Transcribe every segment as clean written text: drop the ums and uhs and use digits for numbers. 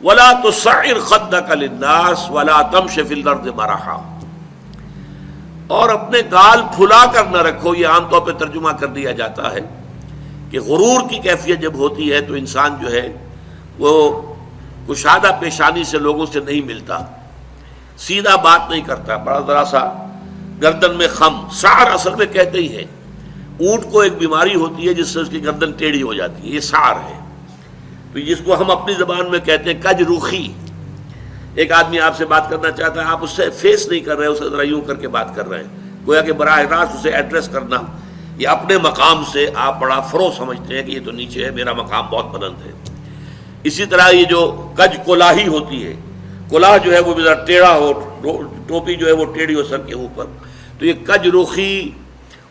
ولا تصعر خدك للناس ولا تمش في الارض مرحا، اور اپنے گال پھلا کر نہ رکھو. یہ عام طور پہ ترجمہ کر دیا جاتا ہے کہ غرور کی کیفیت جب ہوتی ہے تو انسان جو ہے وہ کشادہ پیشانی سے لوگوں سے نہیں ملتا، سیدھا بات نہیں کرتا، بڑا ذرا سا گردن میں خم. سعر اصل میں کہتے ہی ہے، اونٹ کو ایک بیماری ہوتی ہے جس سے اس کی گردن ٹیڑھی ہو جاتی ہے، یہ سعر ہے. تو جس کو ہم اپنی زبان میں کہتے ہیں کج روخی. ایک آدمی آپ سے بات کرنا چاہتا ہے، آپ اس سے فیس نہیں کر رہے، اسے ذرا یوں کر کے بات کر رہے ہیں، گویا کہ براہ راست اسے ایڈریس کرنا، یہ اپنے مقام سے آپ بڑا فرو سمجھتے ہیں کہ یہ تو نیچے ہے، میرا مقام بہت بلند ہے. اسی طرح یہ جو کج کولاہی ہوتی ہے، کولاہ جو ہے وہ ذرا ٹیڑھا ہو، ٹوپی جو ہے وہ ٹیڑھی ہو سر کے اوپر، تو یہ کج روخی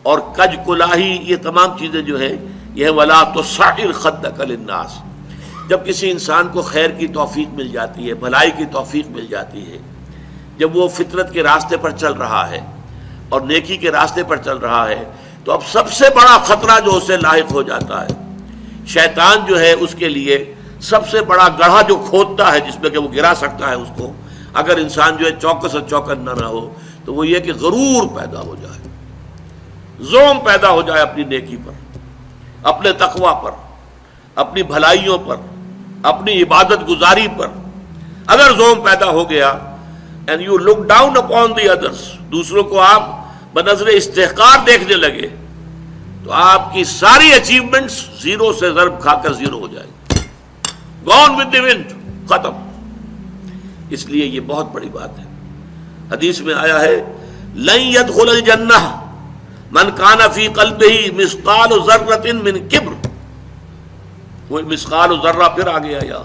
اور کج کولاہی یہ تمام چیزیں جو ہے یہ ولا تصعر خدک للناس. جب کسی انسان کو خیر کی توفیق مل جاتی ہے، بھلائی کی توفیق مل جاتی ہے، جب وہ فطرت کے راستے پر چل رہا ہے اور نیکی کے راستے پر چل رہا ہے، تو اب سب سے بڑا خطرہ جو اسے لاحق ہو جاتا ہے، شیطان جو ہے اس کے لیے سب سے بڑا گڑھا جو کھودتا ہے جس میں کہ وہ گرا سکتا ہے اس کو، اگر انسان جو ہے چوکس اور چوکنا نہ ہو، تو وہ یہ کہ غرور پیدا ہو جائے، زوم پیدا ہو جائے اپنی نیکی پر، اپنے تقوی پر، اپنی بھلائیوں پر، اپنی عبادت گزاری پر. اگر زوم پیدا ہو گیا and you look down upon the others، دوسروں کو آپ بنظر استحقار دیکھنے لگے، تو آپ کی ساری اچیومنٹس زیرو سے ضرب کھا کر زیرو ہو جائے گی، gone with the wind، ختم. اس لیے یہ بہت بڑی بات ہے. حدیث میں آیا ہے لن يدخل الجنہ من کان فی قلبہ مثقال ذرۃ من کبر. وہ مثقال ذرہ پھر آ گیا، یا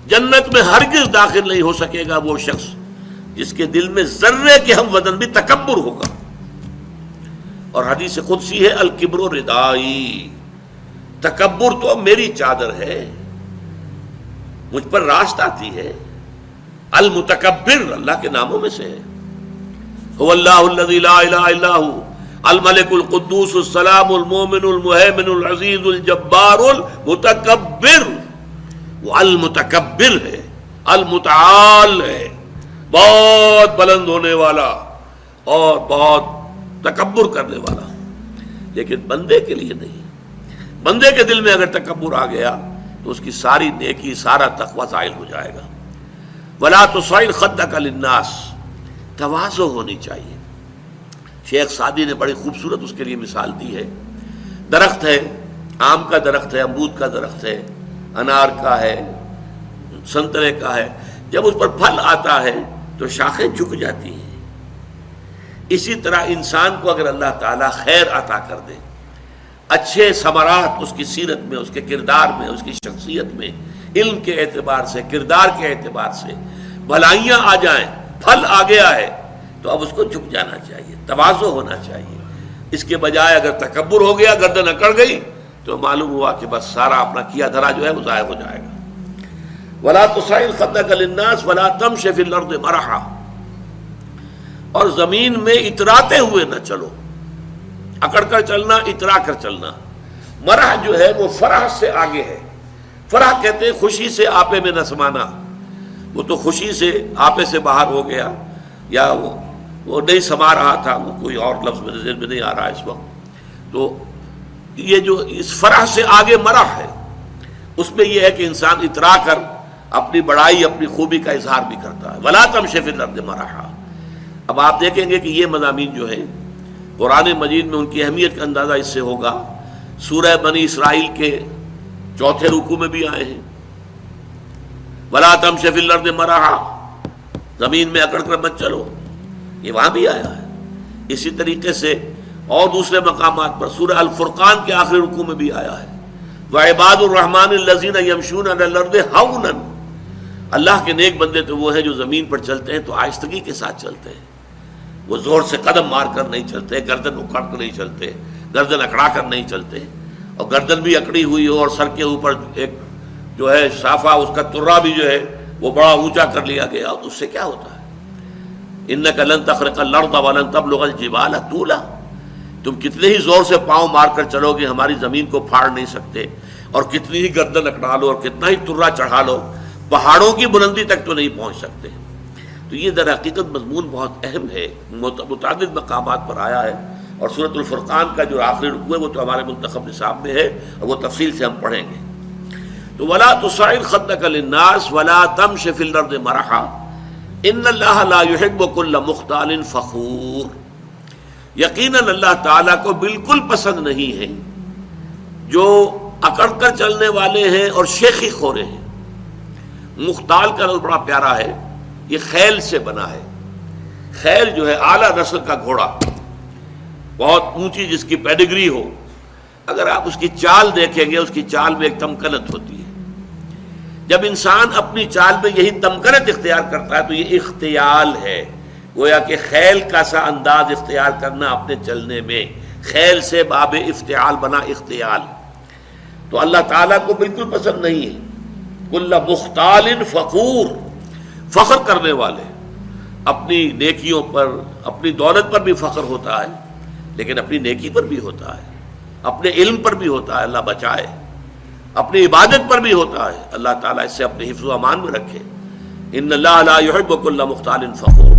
جنت میں ہرگز داخل نہیں ہو سکے گا وہ شخص جس کے دل میں ذرے کے ہم وزن بھی تکبر ہوگا. اور حدیث قدسی ہے الکبر ردائی، تکبر تو میری چادر ہے، مجھ پر راست آتی ہے. المتکبر اللہ کے ناموں میں سے ہے. هو اللہ الذی لا الہ الا هو الملک القدوس السلام المومن المہیمن العزیز الجبار المتکبر. وہ المتکبر ہے، المتعال ہے، بہت بلند ہونے والا اور بہت تکبر کرنے والا. لیکن بندے کے لیے نہیں. بندے کے دل میں اگر تکبر آ گیا تو اس کی ساری نیکی، سارا تقوی زائل ہو جائے گا. ولا تصعر خدک للناس، تواضع ہونی چاہیے. شیخ سعدی نے بڑی خوبصورت اس کے لیے مثال دی ہے. درخت ہے، آم کا درخت ہے، امرود کا درخت ہے، انار کا ہے، سنترے کا ہے. جب اس پر پھل آتا ہے تو شاخیں جھک جاتی ہیں. اسی طرح انسان کو اگر اللہ تعالیٰ خیر عطا کر دے، اچھے ثمرات اس کی سیرت میں، اس کے کردار میں، اس کی شخصیت میں، علم کے اعتبار سے، کردار کے اعتبار سے بھلائیاں آ جائیں، پھل آ گیا ہے، تو اب اس کو جھک جانا چاہیے، تواضع ہونا چاہیے. اس کے بجائے اگر تکبر ہو گیا، گردن اکڑ گئی، تو معلوم ہوا کہ بس سارا اپنا کیا دھرا جو ہے وہ ضائع ہو جائے گا. ولا تصعر خدک للناس ولا تمش فی الارض مرحا، اور زمین میں اتراتے ہوئے نہ چلو. اکڑ کر چلنا، اترا کر چلنا. مرح جو ہے وہ فرح سے آگے ہے. فرح کہتے ہیں خوشی سے آپے میں نہ سمانا. وہ تو خوشی سے آپے سے باہر ہو گیا، یا وہ نہیں سما رہا تھا، وہ کوئی اور لفظ میرے ذہن میں نہیں آ رہا اس وقت. تو یہ جو اس فرح سے آگے مرح ہے، اس میں یہ ہے کہ انسان اترا کر اپنی بڑائی، اپنی خوبی کا اظہار بھی کرتا ہے. ولا تمش فی الارض مرحا. اب آپ دیکھیں گے کہ یہ مضامین جو ہے قرآن مجید میں ان کی اہمیت کا اندازہ اس سے ہوگا. سورہ بنی اسرائیل کے 4 رکوع میں بھی آئے ہیں، ولا تمش فی الارض مرحا، زمین میں اکڑ کر مت چلو، یہ وہاں بھی آیا ہے. اسی طریقے سے اور دوسرے مقامات پر سورہ الفرقان کے آخری رکوع میں بھی آیا ہے، وعباد الرحمن الذین یمشون علی الارض ہونا. اللہ کے نیک بندے تو وہ ہیں جو زمین پر چلتے ہیں تو آہستگی کے ساتھ چلتے ہیں. وہ زور سے قدم مار کر نہیں چلتے، گردن اکھاڑ کر نہیں چلتے، گردن اکڑا کر نہیں چلتے. اور گردن بھی اکڑی ہوئی ہو اور سر کے اوپر ایک جو ہے صافہ، اس کا ترا بھی جو ہے وہ بڑا اونچا کر لیا گیا، تو اس سے کیا ہوتا ہے؟ انک لن تخرق الارض ولن تبلغ الجبال طولا. تم کتنے ہی زور سے پاؤں مار کر چلو گے، ہماری زمین کو پھاڑ نہیں سکتے. اور کتنی ہی گردن اکڑا لو اور کتنا ہی ترا چڑھا لو، پہاڑوں کی بلندی تک تو نہیں پہنچ سکتے. تو یہ در حقیقت مضمون بہت اہم ہے، متعدد مقامات پر آیا ہے، اور سورۃ الفرقان کا جو آخری رکوع ہے وہ تو ہمارے منتخب نصاب میں ہے اور وہ تفصیل سے ہم پڑھیں گے. تو ولا تصعر خدک للناس ولا تمش فی الارض مرحا ان اللہ لا يحب كل مختال فخور. یقیناً اللہ تعالیٰ کو بالکل پسند نہیں ہے جو اکڑ کر چلنے والے ہیں اور شیخی خورے ہیں. مختال کا لفظ بڑا پیارا ہے، یہ خیل سے بنا ہے. خیل جو ہے اعلیٰ نسل کا گھوڑا، بہت اونچی جس کی پیڈگری ہو، اگر آپ اس کی چال دیکھیں گے اس کی چال میں ایک تمکنت ہوتی ہے. جب انسان اپنی چال میں یہی تمکنت اختیار کرتا ہے تو یہ اختیال ہے، گویا کہ خیل کا سا انداز اختیار کرنا اپنے چلنے میں، خیل سے باب افتعال بنا اختیال. تو اللہ تعالیٰ کو بالکل پسند نہیں ہے. کل مختال فخور، فخر کرنے والے، اپنی نیکیوں پر اپنی دولت پر بھی فخر ہوتا ہے، لیکن اپنی نیکی پر بھی ہوتا ہے، اپنے علم پر بھی ہوتا ہے، اللہ بچائے، اپنی عبادت پر بھی ہوتا ہے. اللہ تعالیٰ اس سے اپنے حفظ و امان میں رکھے. ان اللہ لا يحب كل مختال فخور.